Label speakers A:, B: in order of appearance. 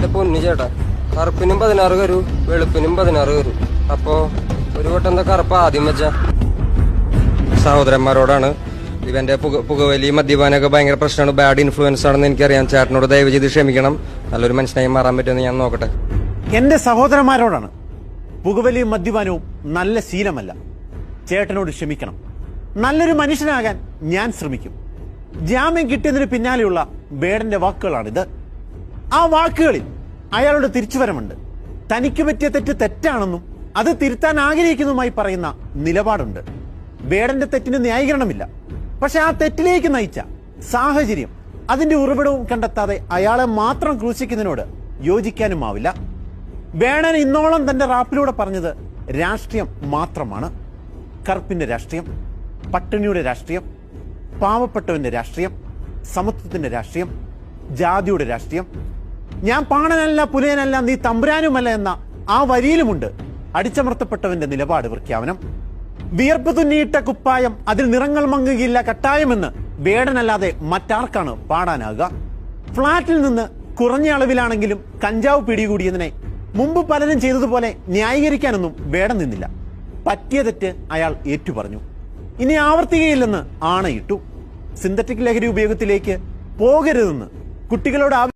A: എന്റെ പൊന്നു ചേട്ടാ, കറുപ്പിനും 16 കരു, വെളുപ്പിനും 16 കരു. അപ്പോ ഒരു വട്ടം എന്താ കറുപ്പ് ആദ്യം വെച്ച സഹോദരന്മാരോടാണ്. ഇവന്റെ പുകവലി മദ്യപാനൊക്കെ ഭയങ്കര പ്രശ്നമാണ്, ബാഡ് ഇൻഫ്ലുവൻസ് ആണെന്ന് എനിക്കറിയാം. ചേട്ടനോട് ദയവ് ചെയ്ത് ക്ഷമിക്കണം. നല്ലൊരു മനുഷ്യനായി മാറാൻ പറ്റുമെന്ന് ഞാൻ നോക്കട്ടെ.
B: എന്റെ സഹോദരന്മാരോടാണ്, പുകവലിയും മദ്യപാനവും നല്ല ശീലമല്ല. ചേട്ടനോട് ക്ഷമിക്കണം. നല്ലൊരു മനുഷ്യനാകാൻ ഞാൻ ശ്രമിക്കും. ജാമ്യം കിട്ടിയതിന് പിന്നാലെയുള്ള ബേഡന്റെ വാക്കുകളാണിത്. ആ വാക്കുകളിൽ അയാളുടെ തിരിച്ചുവരമുണ്ട്. തനിക്ക് പറ്റിയ തെറ്റ് തെറ്റാണെന്നും അത് തിരുത്താൻ ആഗ്രഹിക്കുന്നതുമായി പറയുന്ന നിലപാടുണ്ട്. ബേഡന്റെ തെറ്റിന് ന്യായീകരണമില്ല. പക്ഷെ ആ തെറ്റിലേക്ക് നയിച്ച സാഹചര്യം, അതിന്റെ ഉറവിടവും കണ്ടെത്താതെ അയാളെ മാത്രം ക്രൂശിക്കുന്നതിനോട് യോജിക്കാനുമാവില്ല. ബേഡൻ ഇന്നോളം തന്റെ റാപ്പിലൂടെ പറഞ്ഞത് രാഷ്ട്രീയം മാത്രമാണ്. കറുപ്പിന്റെ രാഷ്ട്രീയം, പട്ടിണിയുടെ രാഷ്ട്രീയം, പാവപ്പെട്ടവന്റെ രാഷ്ട്രീയം, സമത്വത്തിന്റെ രാഷ്ട്രീയം, ജാതിയുടെ രാഷ്ട്രീയം. ഞാൻ പാണനല്ല, പുലയനല്ല, നീ തമ്പുരാനുമല്ല എന്ന ആ വരിയിലുമുണ്ട് അടിച്ചമർത്തപ്പെട്ടവന്റെ നിലപാട് പ്രഖ്യാപനം. വിയർപ്പ് തുന്നിയിട്ട കുപ്പായം, അതിൽ നിറങ്ങൾ മങ്ങുകയില്ല കട്ടായമെന്ന് ബേഡനല്ലാതെ മറ്റാർക്കാണ് പാടാനാകുക? ഫ്ളാറ്റിൽ നിന്ന് കുറഞ്ഞ അളവിലാണെങ്കിലും കഞ്ചാവ് പിടികൂടിയതിനെ മുമ്പ് പലരും ചെയ്തതുപോലെ ന്യായീകരിക്കാനൊന്നും ബേഡൻ നിന്നില്ല. പറ്റിയ തെറ്റ് അയാൾ ഏറ്റുപറഞ്ഞു. ഇനി ആവർത്തിക്കുകയില്ലെന്ന് ആണയിട്ടു. സിന്തറ്റിക് ലഹരി ഉപയോഗത്തിലേക്ക് പോകരുതെന്ന് കുട്ടികളോട്